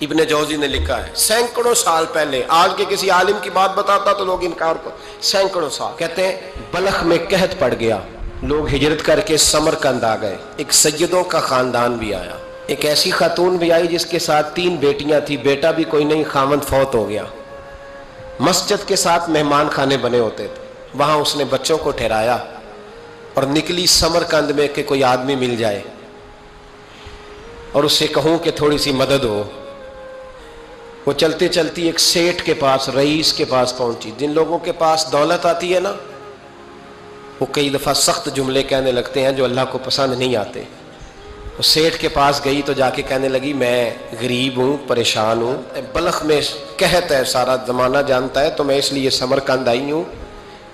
ابن جوزی نے لکھا ہے سینکڑوں سال پہلے، آج کے کسی عالم کی بات بتاتا تو لوگ انکار کو، سینکڑوں سال کہتے ہیں بلخ میں قحط پڑ گیا، لوگ ہجرت کر کے سمرقند آ گئے، ایک سیدوں کا خاندان بھی آیا، ایک ایسی خاتون بھی آئی جس کے ساتھ 3 بیٹیاں تھی، بیٹا بھی کوئی نہیں، خاوند فوت ہو گیا، مسجد کے ساتھ مہمان خانے بنے ہوتے تھے، وہاں اس نے بچوں کو ٹھہرایا اور نکلی سمرقند میں کہ کوئی آدمی مل جائے اور اس سے کہوں کہ تھوڑی سی مدد ہو۔ وہ چلتے چلتی ایک سیٹھ کے پاس، رئیس کے پاس پہنچی۔ جن لوگوں کے پاس دولت آتی ہے نا، وہ کئی دفعہ سخت جملے کہنے لگتے ہیں جو اللہ کو پسند نہیں آتے۔ وہ سیٹھ کے پاس گئی تو جا کے کہنے لگی میں غریب ہوں، پریشان ہوں، بلخ میں قحط ہے، سارا زمانہ جانتا ہے، تو میں اس لیے سمرقند آئی ہوں،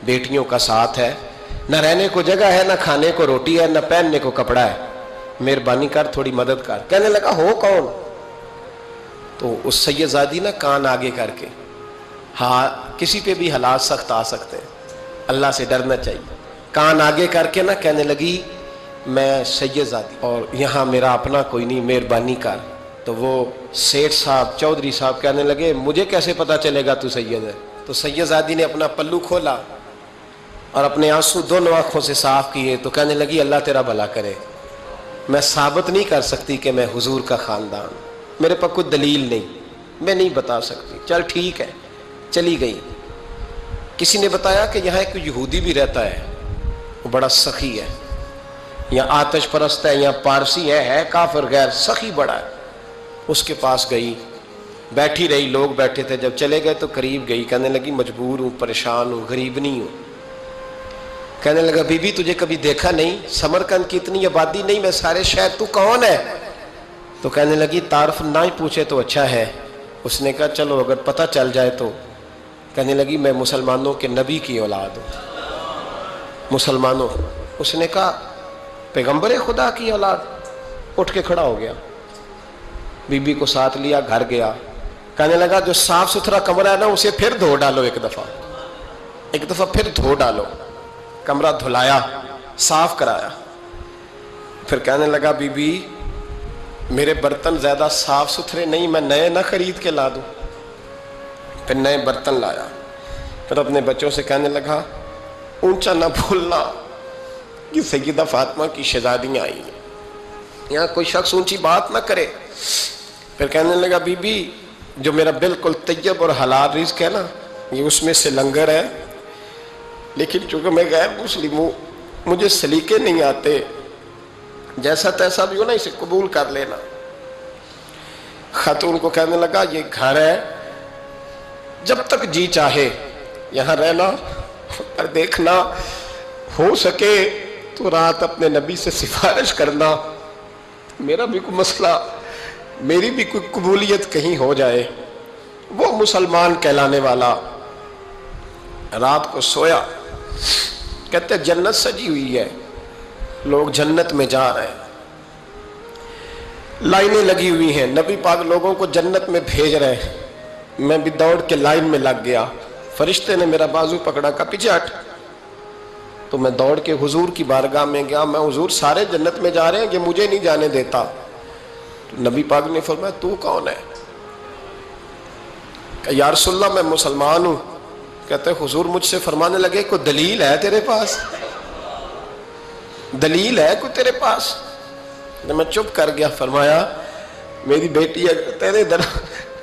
بیٹیوں کا ساتھ ہے، نہ رہنے کو جگہ ہے، نہ کھانے کو روٹی ہے، نہ پہننے کو کپڑا ہے، مہربانی کر تھوڑی مدد کر۔ کہنے لگا ہو کون؟ تو اس سید زادی نے کان آگے کر کے، ہاں کسی پہ بھی حالات سخت آ سکتے ہیں، اللہ سے ڈرنا چاہیے، کان آگے کر کے نہ کہنے لگی میں سید زادی اور یہاں میرا اپنا کوئی نہیں، مہربانی کر۔ تو وہ سیٹھ صاحب، چودھری صاحب کہنے لگے مجھے کیسے پتا چلے گا تو سید ہے؟ تو سید زادی نے اپنا پلو کھولا اور اپنے آنسو دونوں آنکھوں سے صاف کیے تو کہنے لگی اللہ تیرا بھلا کرے، میں ثابت نہیں کر سکتی کہ میں حضور کا خاندان، میرے پاس کوئی دلیل نہیں، میں نہیں بتا سکتی، چل ٹھیک ہے، چلی گئی۔ کسی نے بتایا کہ یہاں ایک یہودی بھی رہتا ہے، وہ بڑا سخی ہے، یا آتش پرست ہے، یا پارسی ہے کافر غیر، سخی بڑا ہے۔ اس کے پاس گئی، بیٹھی رہی، لوگ بیٹھے تھے، جب چلے گئے تو قریب گئی، کہنے لگی مجبور ہوں، پریشان ہوں، غریب نہیں ہوں۔ کہنے لگا بی بی تجھے کبھی دیکھا نہیں، سمرقند کی اتنی آبادی نہیں، میں سارے شہر، تو کون ہے؟ تو کہنے لگی تعارف نہ ہی پوچھے تو اچھا ہے۔ اس نے کہا چلو اگر پتہ چل جائے تو۔ کہنے لگی میں مسلمانوں کے نبی کی اولاد ہوں، مسلمانوں۔ اس نے کہا پیغمبر خدا کی اولاد؟ اٹھ کے کھڑا ہو گیا، بی بی کو ساتھ لیا، گھر گیا، کہنے لگا جو صاف ستھرا کمرہ ہے نا اسے پھر دھو ڈالو، ایک دفعہ پھر دھو ڈالو۔ کمرہ دھلایا، صاف کرایا، پھر کہنے لگا بی بی میرے برتن زیادہ صاف ستھرے نہیں، میں نئے نہ خرید کے لا دوں۔ پھر نئے برتن لایا، پھر اپنے بچوں سے کہنے لگا اونچا نہ بھولنا کہ سیدہ فاطمہ کی شہزادیاں آئی ہیں، یہاں کوئی شخص اونچی بات نہ کرے۔ پھر کہنے لگا بی بی جو میرا بالکل طیب اور حلال رزق ہے نا، یہ اس میں سے لنگر ہے، لیکن چونکہ میں غیر مسلم ہوں، مجھے سلیقے نہیں آتے، جیسا تیسا بھی ہو نا اسے قبول کر لینا۔ خاتون کو کہنے لگا یہ گھر ہے، جب تک جی چاہے یہاں رہنا، اور دیکھنا ہو سکے تو رات اپنے نبی سے سفارش کرنا، میرا بھی کوئی مسئلہ، میری بھی کوئی قبولیت کہیں ہو جائے۔ وہ مسلمان کہلانے والا رات کو سویا، کہتے جنت سجی ہوئی ہے، لوگ جنت میں جا رہے ہیں، لائنیں لگی ہوئی ہیں، نبی پاک لوگوں کو جنت میں بھیج رہے ہیں، میں بھی دوڑ کے لائن میں لگ گیا، فرشتے نے میرا بازو پکڑا، کہا پیچھے ہٹ، تو میں دوڑ کے حضور کی بارگاہ میں گیا، میں حضور سارے جنت میں جا رہے ہیں، یہ مجھے نہیں جانے دیتا۔ تو نبی پاک نے فرمایا تو کون ہے؟ کہ یا رسول اللہ میں مسلمان ہوں۔ کہتے حضور مجھ سے فرمانے لگے کوئی دلیل ہے تیرے پاس؟ دلیل ہے کوئی تیرے پاس؟ میں چپ کر گیا۔ فرمایا میری بیٹی تیرے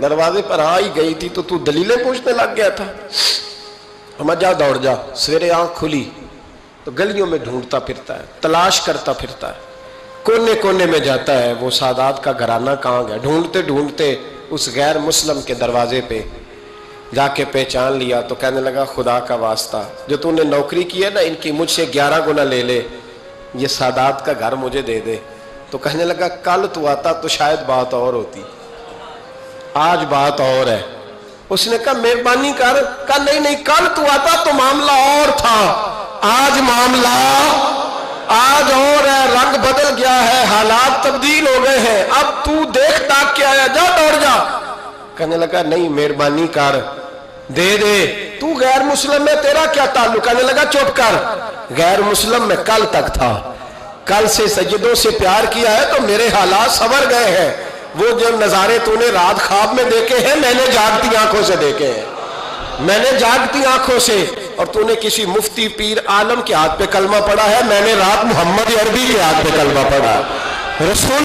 دروازے پر آ ہی گئی تھی تو دلیلیں پوچھنے لگ گیا تھا۔ ہم جا دوڑ جا۔ سویرے آنکھ کھلی تو گلیوں میں ڈھونڈتا پھرتا ہے، تلاش کرتا پھرتا ہے، کونے کونے میں جاتا ہے وہ سادات کا گھرانہ کہاں گیا، ڈھونڈتے ڈھونڈتے اس غیر مسلم کے دروازے پہ جا کے پہچان لیا تو کہنے لگا خدا کا واسطہ جو تو نے نوکری کی ہے نا ان کی مجھ سے 11 گنا لے لے، یہ سادات کا گھر مجھے دے دے۔ تو کہنے لگا کل تو آتا تو شاید بات اور ہوتی، آج بات اور ہے۔ اس نے کہا مہربانی کر، کہا نہیں کل تو آتا تو معاملہ اور تھا، آج معاملہ آج اور ہے، رنگ بدل گیا ہے، حالات تبدیل ہو گئے ہیں، اب تو دیکھ تاک کے آیا، جا دوڑ جا۔ کہنے لگا نہیں مہربانی کر، دے دے، تو غیر مسلم میں تیرا کیا تعلق؟ کہنے لگا چپ کر، غیر مسلم میں کل تک تھا، کل سے سجدوں سے پیار کیا ہے تو میرے حالات سنور گئے ہیں، وہ جو نظارے تو نے رات خواب میں دیکھے ہیں میں نے جاگتی آنکھوں سے دیکھے ہیں، میں نے جاگتی آنکھوں سے، اور تو نے کسی مفتی پیر عالم کے ہاتھ پہ کلمہ پڑھا ہے، میں نے رات محمد عربی کے ہاتھ پہ کلمہ پڑھا۔ رسول